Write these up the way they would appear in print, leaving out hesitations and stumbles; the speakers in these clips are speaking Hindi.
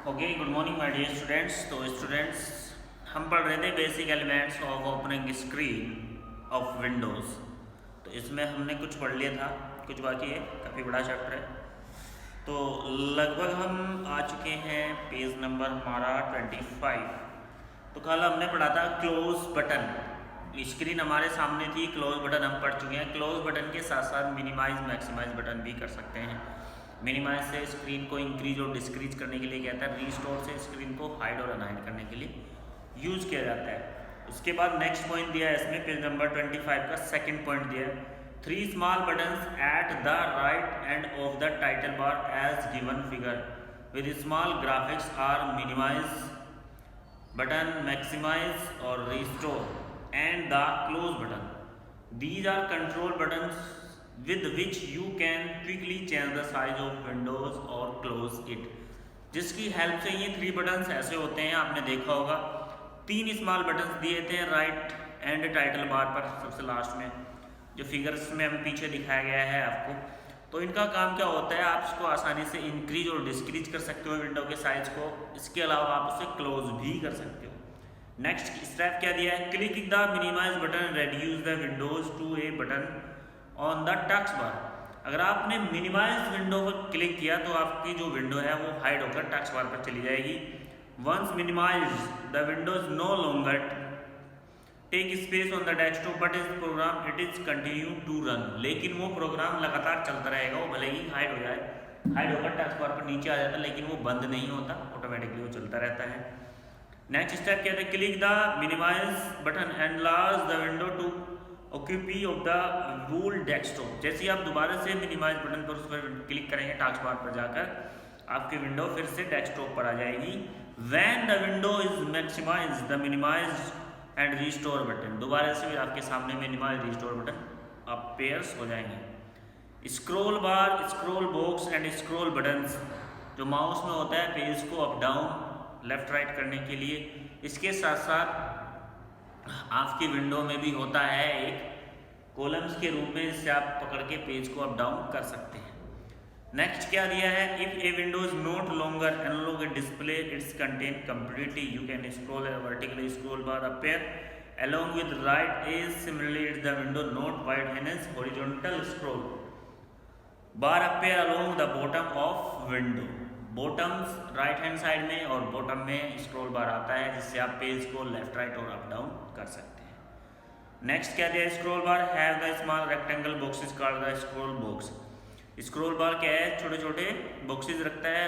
Okay, good morning my dear students. तो स्टूडेंट्स, हम पढ़ रहे थे basic elements of opening screen of Windows. तो इसमें हमने कुछ पढ़ लिया था, कुछ बाकी है, काफ़ी बड़ा चैप्टर है। तो लगभग हम आ चुके हैं पेज नंबर हमारा 25। तो कल हमने पढ़ा था क्लोज बटन। स्क्रीन हमारे सामने थी, क्लोज बटन हम पढ़ चुके हैं। क्लोज बटन के साथ साथ मिनिमाइज मैक्सिमाइज बटन भी कर सकते हैं। मिनिमाइज से स्क्रीन को इंक्रीज और डिस्क्रीज करने के लिए कहता है, रीस्टोर से स्क्रीन को हाइड और अनहाइड करने के लिए यूज़ किया जाता है। उसके बाद नेक्स्ट पॉइंट दिया है इसमें, पेज नंबर 25 का सेकंड पॉइंट दिया है, 3 small buttons at the right end of the title bar as given figure with small graphics are minimize button, maximize और restore and the close button. These are control buttons with which you can quickly change the size of windows or close it. जिसकी हेल्प से ये 3 बटन्स ऐसे होते हैं, आपने देखा होगा 3 स्मॉल बटन्स दिए थे राइट एंड टाइटल बार पर सबसे लास्ट में, जो फिगर्स में हम पीछे दिखाया गया है आपको। तो इनका काम क्या होता है, आप इसको आसानी से इंक्रीज और डिस्क्रीज कर सकते हो विंडो के साइज को। इसके अलावा आप उसे क्लोज भी कर सकते हो। नेक्स्ट स्टेप क्या दिया है, click the minimise button reduce the windows to a button on the touch bar. अगर आपने मिनिमाइज विंडो पर क्लिक किया तो आपकी जो विंडो है वो हाइड होकर टच बार पर चली जाएगी। Once minimize the windows no longer take space on the desktop but is program it is continue to run. लेकिन वो प्रोग्राम लगातार चलता रहेगा, वो भले ही हाइड हो जाए, हाइड होकर टच बार पर नीचे आ जाता है, लेकिन वो बंद नहीं होता, ऑटोमेटिकली वो चलता रहता है। नेक्स्ट स्टेप क्या है, click the minimise button and large the window to occupy of the rule desktop. जैसे ही आप दोबारा से मिनिमाइज बटन पर उस पर क्लिक करेंगे टास्क बार पर जाकर, आपकी विंडो फिर से डेस्कटॉप पर आ जाएगी। When the window is maximize the minimize and restore button, दोबारा से भी आपके सामने मिनिमाइज रीस्टोर बटन अपीयर्स हो जाएंगे। Scroll bar, scroll box and scroll buttons जो माउस में होता है पेज को अप डाउन लेफ्ट राइट करने के लिए, इसके साथ साथ आपकी विंडो में भी होता है एक कॉलम्स के रूप में, इससे आप पकड़ के पेज को अप डाउन कर सकते हैं। नेक्स्ट क्या दिया है, if a window is not longer analog display its content completely you can scroll vertically scroll bar appear along with right is similarly it's the window not wide hence horizontal scroll bar appear along the bottom of window। Bottoms right hand side में और बॉटम में स्क्रॉल बार आता है, जिससे आप पेज को लेफ्ट राइट और अप डाउन कर सकते हैं। नेक्स्ट क्या दिया, scroll bar have the small rectangle boxes called the scroll box. Scroll बार क्या है, छोटे छोटे बॉक्सेस रखता है,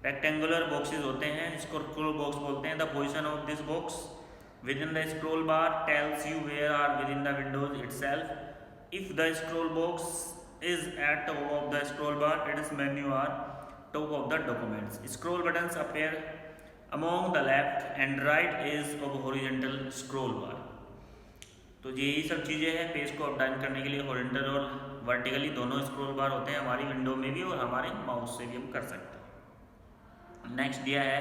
रेक्टेंगुलर बॉक्सेस होते हैं, इसको स्क्रॉल बॉक्स बोलते हैं। The position of this box within the scroll bar tells you where are within the windows itself. If the scroll box is at top of the scroll bar it is menu are top of the documents। scroll buttons appear among the left and right is of horizontal scroll bar। तो यही सब चीज़ें हैं पेज को अप डाउन करने के लिए, हॉरिजॉन्टल और वर्टिकली दोनों स्क्रॉल बार होते हैं हमारी विंडो में भी और हमारे माउस से भी हम कर सकते हैं। नेक्स्ट दिया है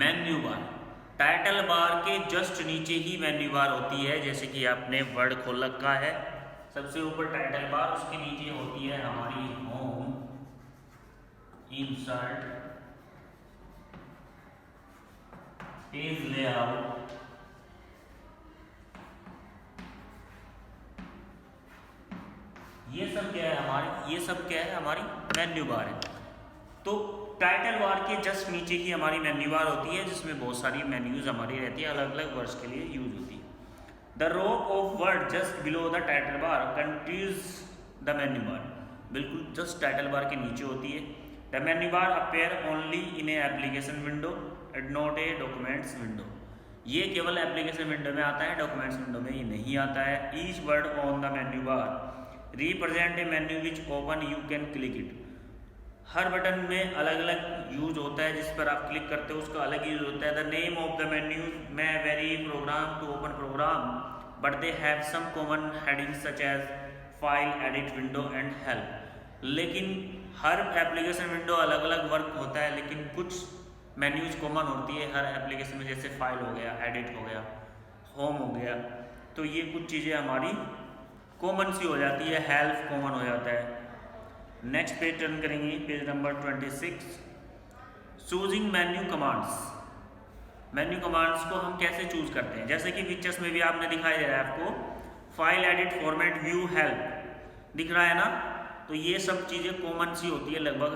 मेन्यू बार। टाइटल बार के जस्ट नीचे ही मेन्यू बार होती है, जैसे कि आपने वर्ड खोल रखा है, सबसे ऊपर टाइटल बार, उसके नीचे होती है हमारी होम, इंसर्ट, पेज लेआउट, ये सब क्या है हमारी, ये सब क्या है हमारी मेन्यू बार है। तो टाइटल बार के जस्ट नीचे ही हमारी मेन्यू बार होती है, जिसमें बहुत सारी मेन्यूज हमारी रहती है, अलग अलग वर्ड्स के लिए यूज होती है। The row of word just below the title bar continues the menu bar, बिल्कुल जस्ट टाइटल बार के नीचे होती है। The menu bar appear only in a application window and not a documents window। ये केवल एप्लीकेशन विंडो में आता है, डॉक्यूमेंट्स विंडो में ये नहीं आता है। Each word on the menu bar represent a menu which open you can click it। Her button में अलग अलग यूज होता है, जिस पर आप क्लिक करते हो उसका अलग यूज होता है। The name of the menu may vary program to open program but they have some common headings such as file, edit, window and help। लेकिन हर एप्लीकेशन विंडो अलग अलग वर्क होता है, लेकिन कुछ मेन्यूज कॉमन होती है हर एप्लीकेशन में, जैसे फाइल हो गया, एडिट हो गया, होम हो गया। तो ये कुछ चीज़ें हमारी कॉमन सी हो जाती है, हेल्प कॉमन हो जाता है। नेक्स्ट पेज टर्न करेंगे, page number 26। Choosing menu commands, menu commands को हम कैसे चूज करते हैं, जैसे कि पिक्चर्स में भी आपने दिखाई दे रहा है आपको, file edit format view help दिख रहा है ना। तो ये सब चीज़ें कॉमन सी होती है, लगभग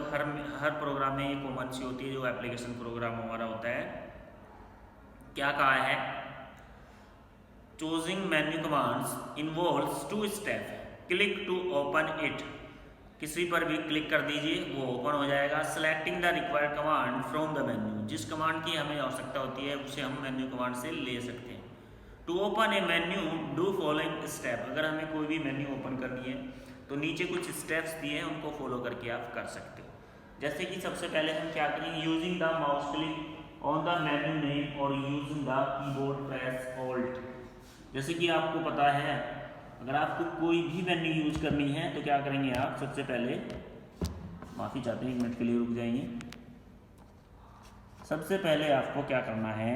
हर प्रोग्राम में ये कॉमन सी होती है जो एप्लीकेशन प्रोग्राम हमारा होता है। क्या कहा है, choosing menu commands involves 2 step, click to open it, किसी पर भी क्लिक कर दीजिए वो ओपन हो जाएगा। Selecting the required command from the menu, जिस कमांड की हमें आवश्यकता होती है उसे हम मेन्यू कमांड से ले सकते हैं। To open a menu do following step, अगर हमें कोई भी मेन्यू ओपन करनी है तो नीचे कुछ स्टेप्स दिए हैं, उनको फॉलो करके आप कर सकते हो। जैसे कि सबसे पहले हम क्या करेंगे, using the mouse click on the menu name और using the keyboard press alt. जैसे कि आपको पता है अगर आपको कोई भी मेन्यू यूज करनी है तो क्या करेंगे आप, सबसे पहले माफ़ी चाहते हैं 1 मिनट के लिए रुक जाइए। सबसे पहले आपको क्या करना है,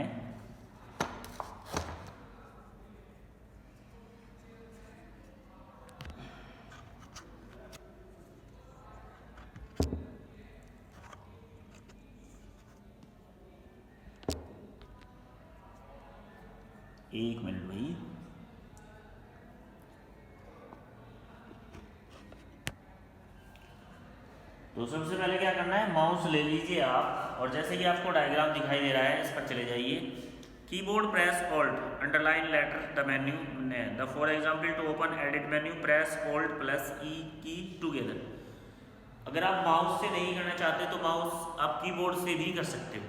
एक मिनट भाई, तो सबसे पहले क्या करना है, माउस ले लीजिए आप और जैसे कि आपको डायग्राम दिखाई दे रहा है इस पर चले जाइए। Keyboard press alt, underline letter the menu the for example to open edit menu press alt plus E key together. अगर आप माउस से नहीं करना चाहते तो माउस आप कीबोर्ड से भी कर सकते हो।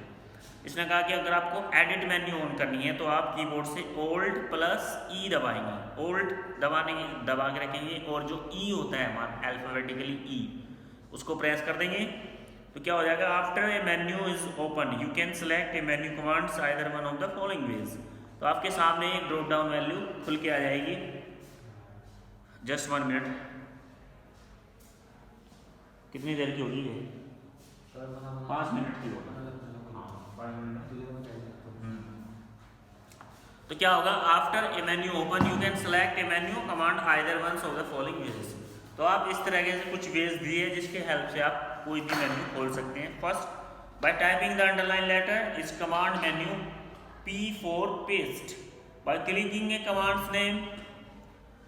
इसने कहा कि अगर आपको एडिट मेन्यू ऑन करनी है तो आप कीबोर्ड से ऑल्ट प्लस ई दबाएंगे, ऑल्ट दबा के रखेंगे और जो ई होता है हमारा अल्फाबेटिकली ई उसको प्रेस कर देंगे तो क्या हो जाएगा, after a menu is open you can select A menu commands either one of the following veg. तो आपके सामने एक ड्रॉप डाउन वैल्यू खुल के आ जाएगी। जस्ट 1 मिनट, कितनी देर की होगी ये, 5 मिनट की होगा। तो क्या होगा, after a menu open you can select A menu command either one of the following veg. तो आप इस तरह से कुछ वेज दिए जिसके हेल्प से आप कोई भी मेन्यू खोल सकते हैं। First, by typing the underline letter is command menu P4 paste, by clicking a commands name,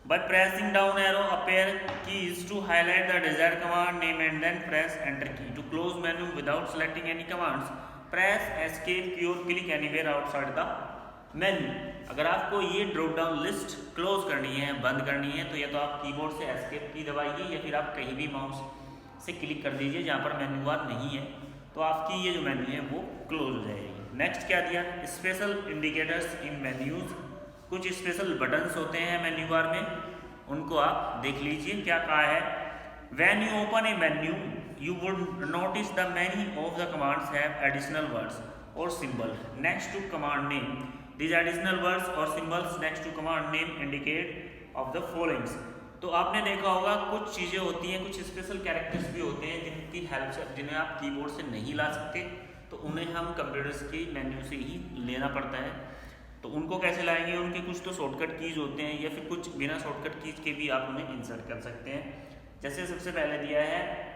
by pressing down arrow appear keys to highlight the desired command name and then press enter key. To close menu without selecting any commands press escape key और click anywhere outside the menu. अगर आपको ये ड्रॉप डाउन लिस्ट क्लोज करनी है, बंद करनी है, तो या तो आप कीबोर्ड से एस्केप की दबाइए या फिर आप कहीं भी माउस से क्लिक कर दीजिए जहाँ पर मेन्यू बार नहीं है, तो आपकी ये जो मेन्यू है वो क्लोज हो जाएगी। नेक्स्ट क्या दिया, स्पेशल इंडिकेटर्स इन मेन्यूज, कुछ स्पेशल बटन्स होते हैं मेन्यू बार में, उनको आप देख लीजिए। क्या कहा है, when you open a menu you would notice the many of the commands have additional words or symbol next to command name. These additional words or symbols next to command name indicate of the followings. तो आपने देखा होगा कुछ चीज़ें होती हैं, कुछ स्पेशल कैरेक्टर्स भी होते हैं जिनकी हेल्प से, जिन्हें आप कीबोर्ड से नहीं ला सकते, तो उन्हें हम कंप्यूटर्स की मेन्यू से ही लेना पड़ता है। तो उनको कैसे लाएंगे, उनके कुछ तो शॉर्टकट कीज होते हैं या फिर कुछ बिना शॉर्टकट कीज के भी आप उन्हें इंसर्ट कर सकते हैं। जैसे सबसे पहले दिया है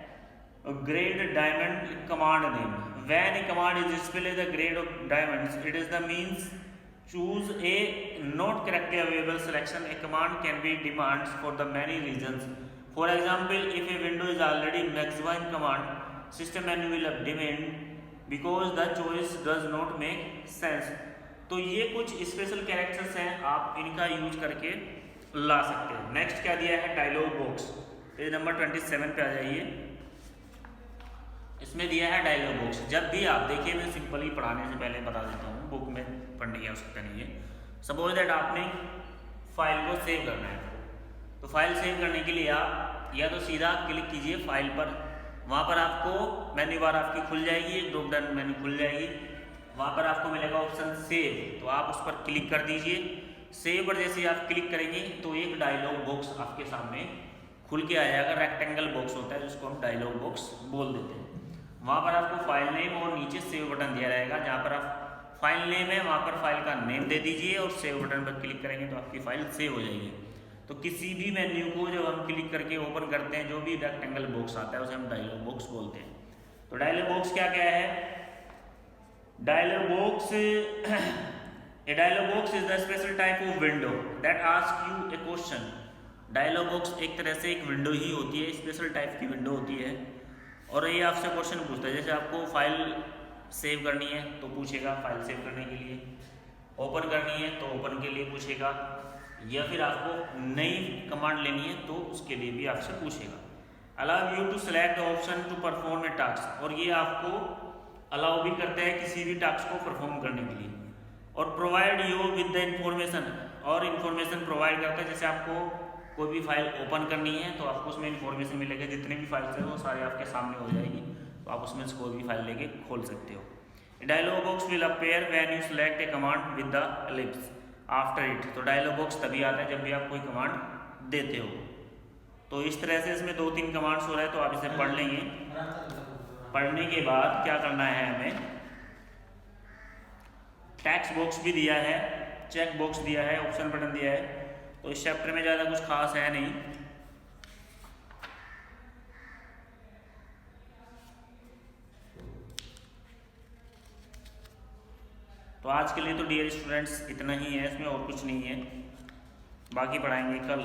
grade diamond command name, when A command is display the grade of diamonds it is the means choose a not correctly available selection. A command can be demands for the many reasons. For example, if a window is already maximize command, system menu will demand because the choice does not make sense. तो ये कुछ स्पेशल कैरेक्टर्स हैं, आप इनका यूज करके ला सकते हैं। नेक्स्ट क्या दिया है, डायलॉग बॉक्स, पेज नंबर 27 पे आ जाइए। इसमें दिया है डायलॉग बॉक्स। जब भी आप देखिए, मैं सिंपल ही पढ़ाने से पहले बता देता हूँ, बुक में पढ़ने की आवश्यकता नहीं है। सपोज दैट आपने फाइल को सेव करना है, तो फाइल सेव करने के लिए आप या तो सीधा क्लिक कीजिए फाइल पर, वहाँ पर आपको मेन्यू बार आपकी खुल जाएगी, एक ड्रॉप डाउन मेन्यू खुल जाएगी, वहाँ पर आपको मिलेगा ऑप्शन सेव, तो आप उस पर क्लिक कर दीजिए। सेव पर जैसे आप क्लिक करेंगे तो एक डायलॉग बॉक्स आपके सामने खुल के आ जाएगा, रेक्टेंगल बॉक्स होता है जिसको हम डायलॉग बॉक्स बोल देते हैं। वहाँ पर आपको फाइल नेम और नीचे सेव बटन दिया रहेगा, जहाँ पर आप फाइल नेम है वहाँ पर फाइल का नेम दे दीजिए और सेव बटन पर क्लिक करेंगे तो आपकी फाइल सेव हो जाएगी। तो किसी भी मेन्यू को जब हम क्लिक करके ओपन करते हैं, जो भी रेक्टेंगल बॉक्स आता है उसे हम डायलॉग बॉक्स बोलते हैं। तो डायलॉग बॉक्स क्या क्या है, dialog box A dialog box is the special type of window that asks you a question. Dialog box एक तरह से एक विंडो ही होती है, स्पेशल टाइप की विंडो होती है और ये आपसे क्वेश्चन पूछता है। जैसे आपको फाइल सेव करनी है तो पूछेगा फाइल सेव करने के लिए, ओपन करनी है तो ओपन के लिए पूछेगा, या फिर आपको नई कमांड लेनी है तो उसके लिए भी आपसे पूछेगा। Allow you to select the option to perform a task, और ये आपको अलाउ भी करता है किसी भी टास्क को परफॉर्म करने के लिए। और provide you with the information, और इन्फॉर्मेशन प्रोवाइड करता है। जैसे आपको कोई भी फाइल ओपन करनी है तो आपको उसमें इन्फॉर्मेशन मिलेगा, जितने भी फाइल्स हैं वो सारे आपके सामने हो जाएगी, तो आप उसमें से कोई भी फाइल लेके खोल सकते हो। Dialog box will appear when you select a command with the ellipse after it. तो डायलॉग बॉक्स तभी आता है जब भी आप कोई कमांड देते हो। तो इस तरह से इसमें 2-3 कमांड्स हो रहे हैं, तो आप इसे पढ़ लेंगे। पढ़ने के बाद क्या करना है, हमें टेक्स्ट बॉक्स भी दिया है, चेक बॉक्स दिया है, ऑप्शन बटन दिया है। तो इस चैप्टर में ज़्यादा कुछ खास है नहीं। तो आज के लिए तो डियर स्टूडेंट्स इतना ही है, इसमें और कुछ नहीं है, बाकी पढ़ाएंगे कल।